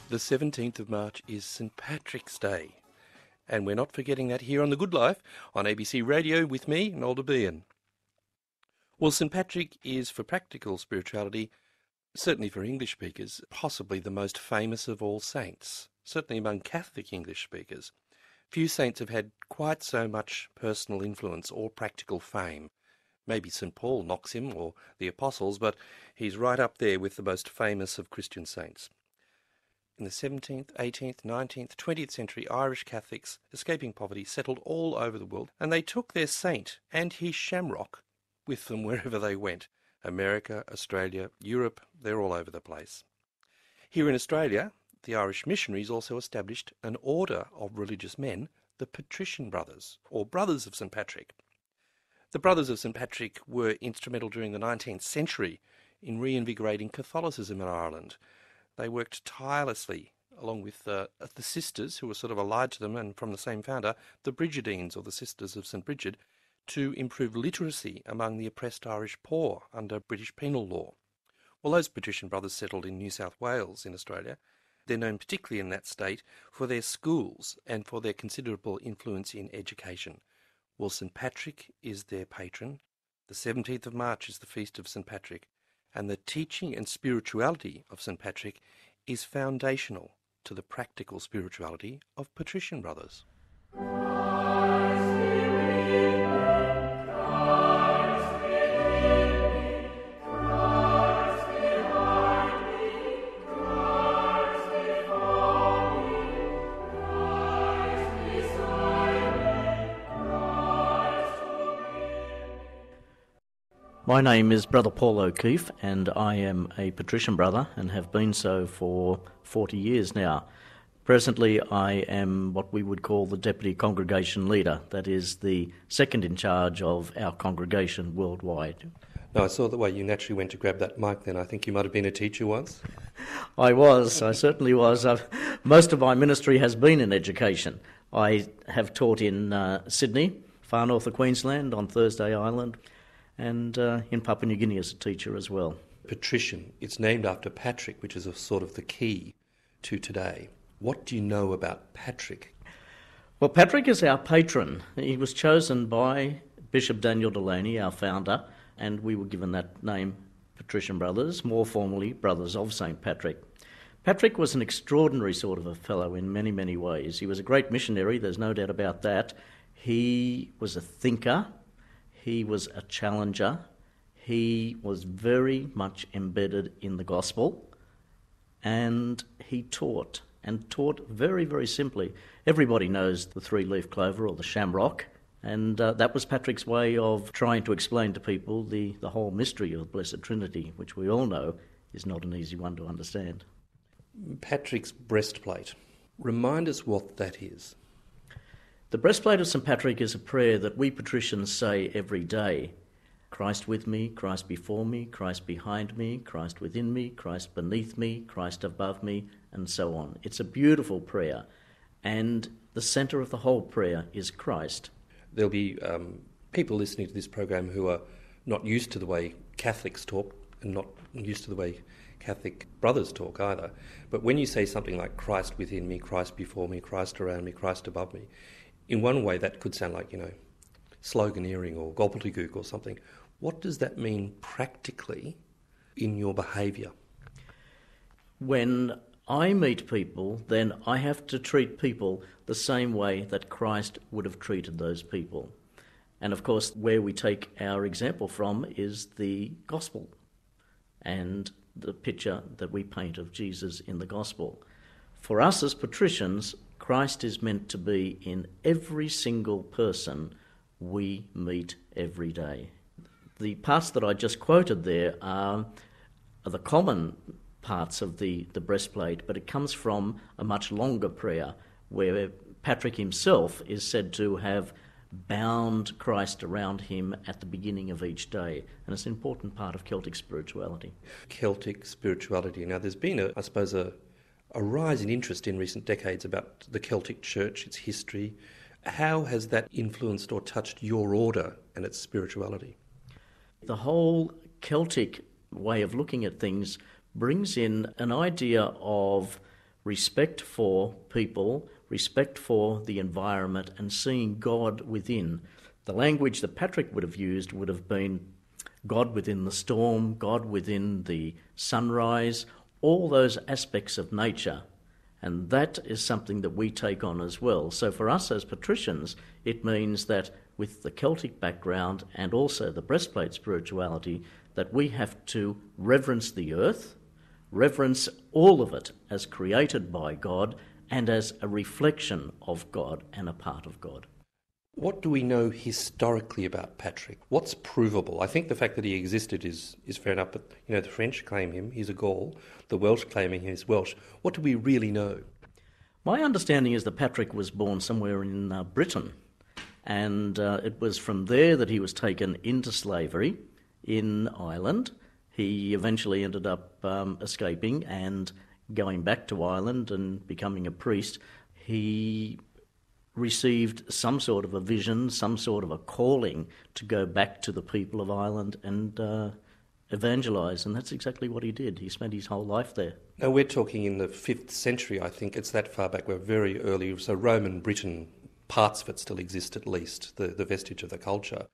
The 17th of March is St. Patrick's Day, and we're not forgetting that here on The Good Life on ABC Radio with me, Noel Bean. Well, St. Patrick is, for practical spirituality, certainly for English speakers, possibly the most famous of all saints, certainly among Catholic English speakers. Few saints have had quite so much personal influence or practical fame. Maybe St. Paul knocks him, or the Apostles, but he's right up there with the most famous of Christian saints. In the 17th, 18th, 19th, 20th century, Irish Catholics, escaping poverty, settled all over the world, and they took their saint and his shamrock with them wherever they went. America, Australia, Europe, they're all over the place. Here in Australia, the Irish missionaries also established an order of religious men, the Patrician Brothers, or Brothers of St. Patrick. The Brothers of St. Patrick were instrumental during the 19th century in reinvigorating Catholicism in Ireland. They worked tirelessly, along with the sisters, who were sort of allied to them and from the same founder, the Brigidines, or the Sisters of St. Brigid, to improve literacy among the oppressed Irish poor under British penal law. Well, those Patrician Brothers settled in New South Wales in Australia. They're known particularly in that state for their schools and for their considerable influence in education. Well, St. Patrick is their patron. The 17th of March is the feast of St. Patrick, and the teaching and spirituality of St. Patrick is foundational to the practical spirituality of Patrician Brothers. My name is Brother Paul O'Keefe, and I am a Patrician Brother and have been so for 40 years now. Presently, I am what we would call the Deputy Congregation Leader, that is the second in charge of our congregation worldwide. Now, I saw the way you naturally went to grab that mic then. I think you might have been a teacher once. I certainly was. Most of my ministry has been in education. I have taught in Sydney, far north of Queensland, on Thursday Island, and in Papua New Guinea as a teacher as well. Patrician, it's named after Patrick, which is a sort of the key to today. What do you know about Patrick? Well, Patrick is our patron. He was chosen by Bishop Daniel Delaney, our founder, and we were given that name, Patrician Brothers, more formally Brothers of St. Patrick. Patrick was an extraordinary sort of a fellow in many, many ways. He was a great missionary, there's no doubt about that. He was a thinker. He was a challenger. He was very much embedded in the gospel, and he taught very, very simply. Everybody knows the three-leaf clover or the shamrock, and that was Patrick's way of trying to explain to people the whole mystery of the Blessed Trinity, which we all know is not an easy one to understand. Patrick's breastplate. Remind us what that is. The breastplate of St. Patrick is a prayer that we patricians say every day. Christ with me, Christ before me, Christ behind me, Christ within me, Christ beneath me, Christ above me, and so on. It's a beautiful prayer, and the centre of the whole prayer is Christ. There'll be people listening to this program who are not used to the way Catholics talk and not used to the way Catholic brothers talk either. But when you say something like Christ within me, Christ before me, Christ around me, Christ above me, in one way that could sound like, sloganeering or gobbledygook or something. What does that mean practically in your behaviour? When I meet people, then I have to treat people the same way that Christ would have treated those people. And of course, where we take our example from is the gospel and the picture that we paint of Jesus in the gospel. For us as patricians, Christ is meant to be in every single person we meet every day. The parts that I just quoted there are the common parts of the breastplate, but it comes from a much longer prayer where Patrick himself is said to have bound Christ around him at the beginning of each day, and it's an important part of Celtic spirituality. Celtic spirituality. Now, there's been, a rise in interest in recent decades about the Celtic Church, its history. How has that influenced or touched your order and its spirituality? The whole Celtic way of looking at things brings in an idea of respect for people, respect for the environment, and seeing God within. The language that Patrick would have used would have been God within the storm, God within the sunrise, all those aspects of nature. And that is something that we take on as well. So for us as patricians, it means that with the Celtic background and also the breastplate spirituality, that we have to reverence the earth, reverence all of it as created by God and as a reflection of God and a part of God. What do we know historically about Patrick? What's provable? I think the fact that he existed is fair enough, but the French claim him, he's a Gaul. The Welsh claiming he's Welsh. What do we really know? My understanding is that Patrick was born somewhere in Britain, and it was from there that he was taken into slavery in Ireland. He eventually ended up escaping and going back to Ireland and becoming a priest. He received some sort of a vision, some sort of a calling to go back to the people of Ireland and evangelise, and that's exactly what he did. He spent his whole life there. Now, we're talking in the 5th century, I think. It's that far back. We're very early. So Roman Britain, parts of it still exist at least, the vestige of the culture.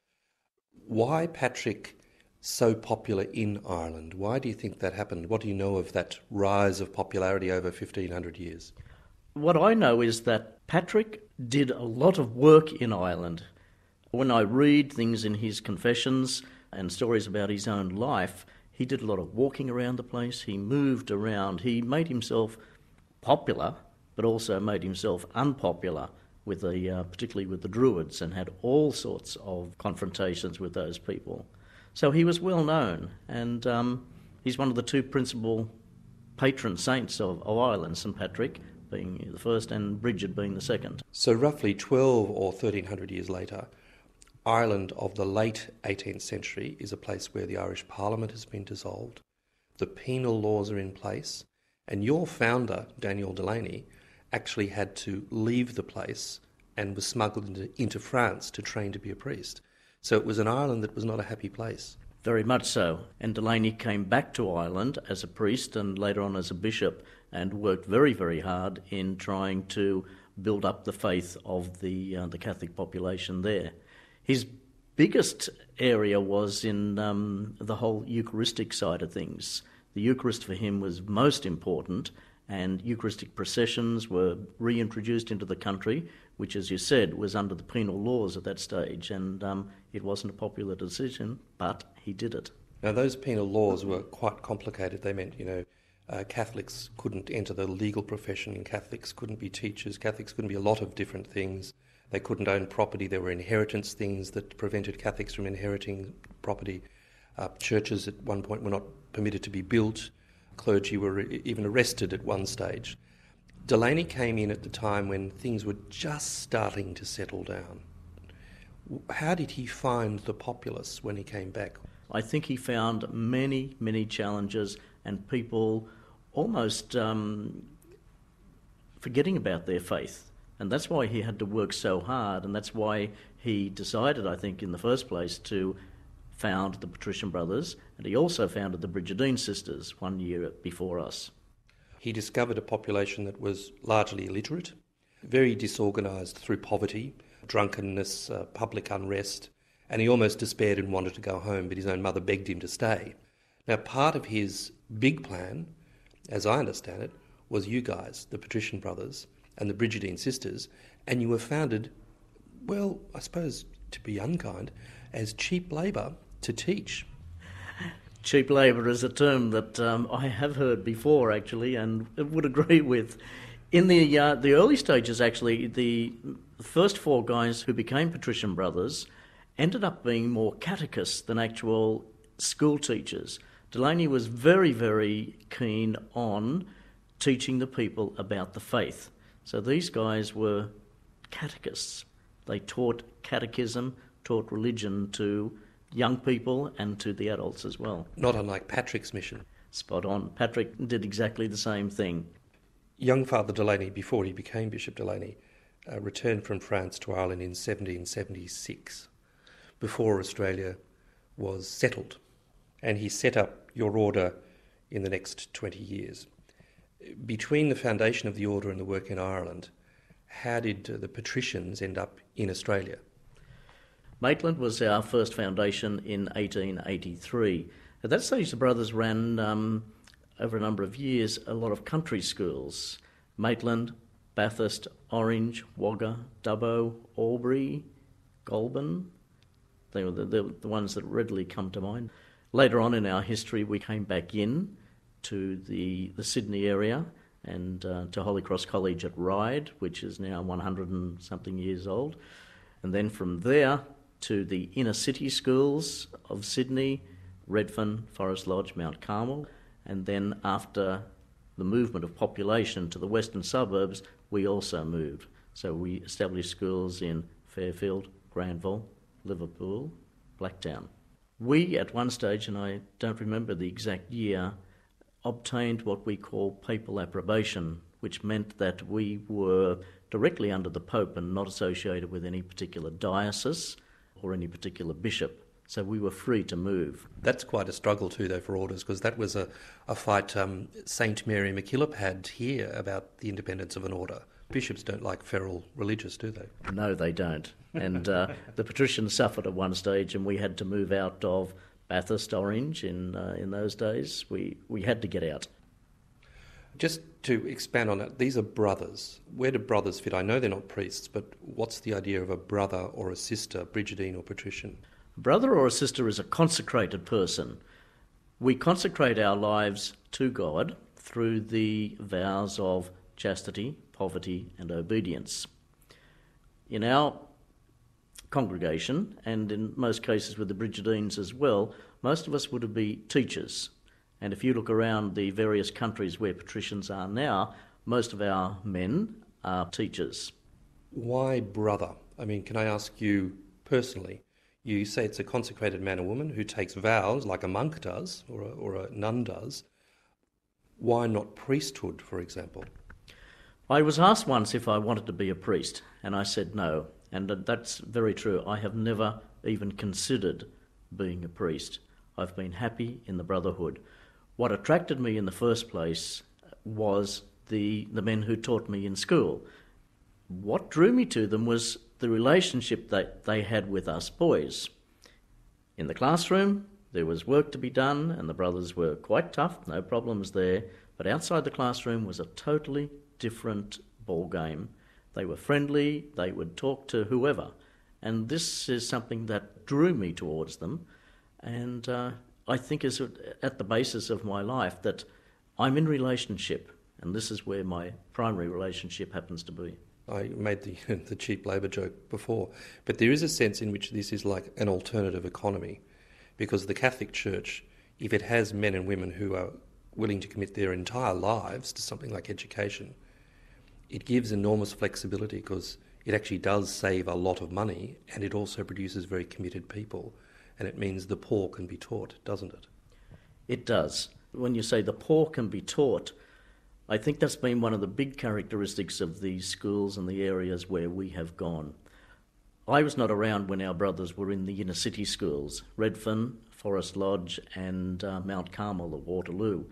Why Patrick so popular in Ireland? Why do you think that happened? What do you know of that rise of popularity over 1,500 years? What I know is that Patrick did a lot of work in Ireland. When I read things in his confessions and stories about his own life, he did a lot of walking around the place. He moved around. He made himself popular, but also made himself unpopular, with particularly with the Druids, and had all sorts of confrontations with those people. So he was well known, and he's one of the two principal patron saints of Ireland, St Patrick being the first and Bridget being the second. So roughly 12 or 1,300 years later, Ireland of the late 18th century is a place where the Irish Parliament has been dissolved, the penal laws are in place, and your founder, Daniel Delaney, actually had to leave the place and was smuggled into France to train to be a priest. So it was an Ireland that was not a happy place. Very much so. And Delaney came back to Ireland as a priest and later on as a bishop, and worked very, very hard in trying to build up the faith of the Catholic population there. His biggest area was in the whole Eucharistic side of things. The Eucharist for him was most important, and Eucharistic processions were reintroduced into the country, which, as you said, was under the penal laws at that stage, and it wasn't a popular decision, but he did it. Now, those penal laws were quite complicated. They meant, Catholics couldn't enter the legal profession, and Catholics couldn't be teachers, Catholics couldn't be a lot of different things. They couldn't own property. There were inheritance things that prevented Catholics from inheriting property. Churches at one point were not permitted to be built. Clergy were even arrested at one stage. Delaney came in at the time when things were just starting to settle down. How did he find the populace when he came back? I think he found many, many challenges and people almost forgetting about their faith. And that's why he had to work so hard, and that's why he decided, I think, in the first place, to found the Patrician Brothers, and he also founded the Brigidine Sisters 1 year before us. He discovered a population that was largely illiterate, very disorganised through poverty, drunkenness, public unrest, and he almost despaired and wanted to go home, but his own mother begged him to stay. Now, part of his big plan, as I understand it, was you guys, the Patrician Brothers and the Brigidine Sisters, and you were founded, well, I suppose, to be unkind, as cheap labour to teach. Cheap labour is a term that I have heard before, actually, and would agree with. In the early stages, actually, the first four guys who became Patrician Brothers ended up being more catechists than actual school teachers. Delaney was very, very keen on teaching the people about the faith. So these guys were catechists. They taught catechism, taught religion to young people and to the adults as well. Not unlike Patrick's mission. Spot on. Patrick did exactly the same thing. Young Father Delaney, before he became Bishop Delaney, returned from France to Ireland in 1776, before Australia was settled. And he set up your order in the next 20 years. Between the foundation of the order and the work in Ireland, how did the patricians end up in Australia? Maitland was our first foundation in 1883. At that stage, the brothers ran, over a number of years, a lot of country schools. Maitland, Bathurst, Orange, Wagga, Dubbo, Albury, Goulburn. They were the ones that readily come to mind. Later on in our history, we came back in to the Sydney area and to Holy Cross College at Ryde, which is now 100 and something years old. And then from there to the inner city schools of Sydney, Redfern, Forest Lodge, Mount Carmel. And then after the movement of population to the western suburbs, we also moved. So we established schools in Fairfield, Granville, Liverpool, Blacktown. We, at one stage, and I don't remember the exact year, obtained what we call papal approbation, which meant that we were directly under the Pope and not associated with any particular diocese or any particular bishop. So we were free to move. That's quite a struggle too, though, for orders, because that was a fight St Mary MacKillop had here about the independence of an order. Bishops don't like feral religious, do they? No, they don't. And the patricians suffered at one stage, and we had to move out of Bathurst, Orange in those days. We had to get out. Just to expand on that, these are brothers. Where do brothers fit? I know they're not priests, but what's the idea of a brother or a sister, Brigidine or patrician? A brother or a sister is a consecrated person. We consecrate our lives to God through the vows of chastity, poverty and obedience. In our congregation, and in most cases with the Brigidines as well, most of us would be teachers. And if you look around the various countries where patricians are now, most of our men are teachers. Why brother? I mean, can I ask you personally? You say it's a consecrated man or woman who takes vows like a monk does or a nun does. Why not priesthood, for example? I was asked once if I wanted to be a priest, and I said no. And that's very true. I have never even considered being a priest. I've been happy in the brotherhood. What attracted me in the first place was the men who taught me in school. What drew me to them was the relationship that they had with us boys. In the classroom, there was work to be done, and the brothers were quite tough, no problems there. But outside the classroom was a totally different ball game. They were friendly, they would talk to whoever. And this is something that drew me towards them, and I think is at the basis of my life, that I'm in relationship, and this is where my primary relationship happens to be. I made the cheap labour joke before, but there is a sense in which this is like an alternative economy, because the Catholic Church, if it has men and women who are willing to commit their entire lives to something like education, it gives enormous flexibility because it actually does save a lot of money, and it also produces very committed people, and it means the poor can be taught, doesn't it? It does. When you say the poor can be taught, I think that's been one of the big characteristics of the schools and the areas where we have gone. I was not around when our brothers were in the inner city schools, Redfern, Forest Lodge and Mount Carmel at Waterloo.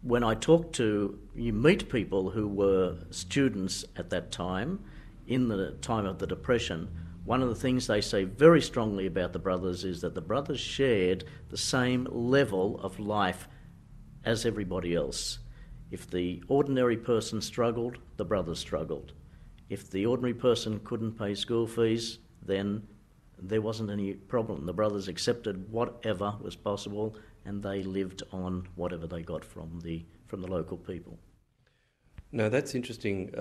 When I talk to, you meet people who were students at that time, in the time of the Depression, one of the things they say very strongly about the brothers is that the brothers shared the same level of life as everybody else. If the ordinary person struggled, the brothers struggled. If the ordinary person couldn't pay school fees, then there wasn't any problem. The brothers accepted whatever was possible, and they lived on whatever they got from the local people. Now that's interesting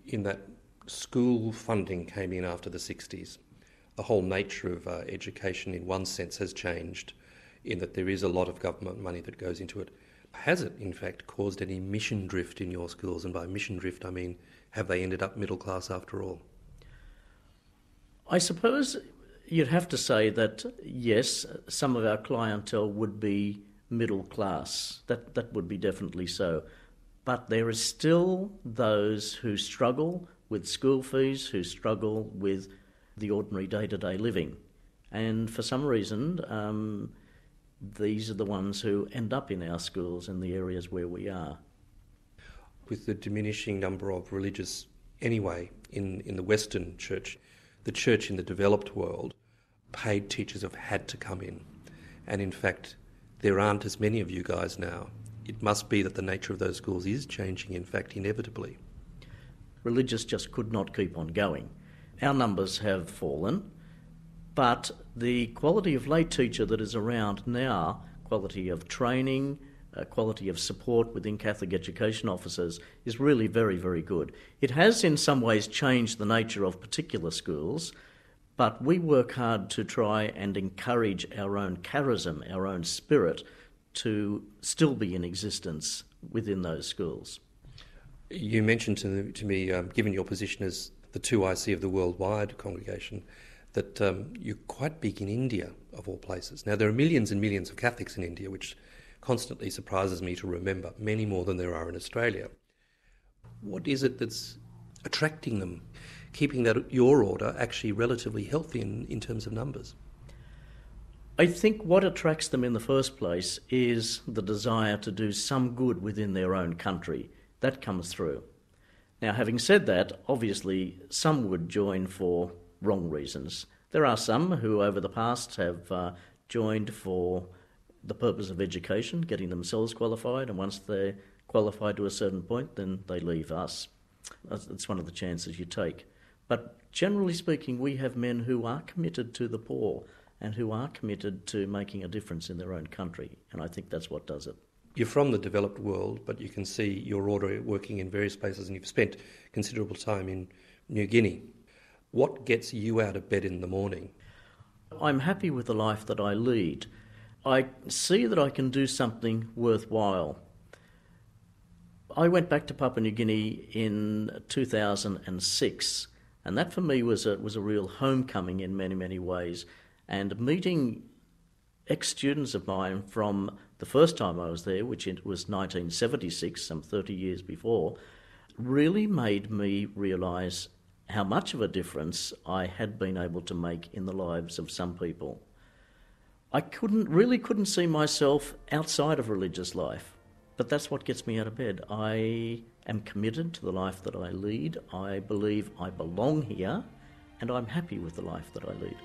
in that school funding came in after the 60s. The whole nature of education in one sense has changed in that there is a lot of government money that goes into it. Has it, in fact, caused any mission drift in your schools? And by mission drift, I mean, have they ended up middle class after all? I suppose you'd have to say that, yes, some of our clientele would be middle class. That would be definitely so. But there is still those who struggle with school fees, who struggle with the ordinary day-to-day living. And for some reason, these are the ones who end up in our schools in the areas where we are. with the diminishing number of religious anyway in the Western church. The church in the developed world, paid teachers have had to come in. And in fact, there aren't as many of you guys now. It must be that the nature of those schools is changing, in fact, inevitably. Religious just could not keep on going. Our numbers have fallen, but the quality of lay teacher that is around now, quality of training, quality of support within Catholic education officers is really very, very good. It has in some ways changed the nature of particular schools, but we work hard to try and encourage our own charism, our own spirit, to still be in existence within those schools. You mentioned to me, given your position as the 2IC of the worldwide congregation, that you're quite big in India, of all places. Now, there are millions and millions of Catholics in India, which constantly surprises me to remember, many more than there are in Australia. What is it that's attracting them, keeping that your order actually relatively healthy in terms of numbers? I think what attracts them in the first place is the desire to do some good within their own country. That comes through. Now, having said that, obviously some would join for wrong reasons. There are some who over the past have joined for the purpose of education, getting themselves qualified, and once they're qualified to a certain point, then they leave us. That's one of the chances you take. But generally speaking, we have men who are committed to the poor and who are committed to making a difference in their own country, and I think that's what does it. You're from the developed world, but you can see your order working in various places, and you've spent considerable time in New Guinea. What gets you out of bed in the morning? I'm happy with the life that I lead. I see that I can do something worthwhile. I went back to Papua New Guinea in 2006, and that for me was a real homecoming in many, many ways. And meeting ex-students of mine from the first time I was there, which it was 1976, some 30 years before, really made me realise how much of a difference I had been able to make in the lives of some people. I really couldn't see myself outside of religious life, but that's what gets me out of bed. I am committed to the life that I lead. I believe I belong here, and I'm happy with the life that I lead.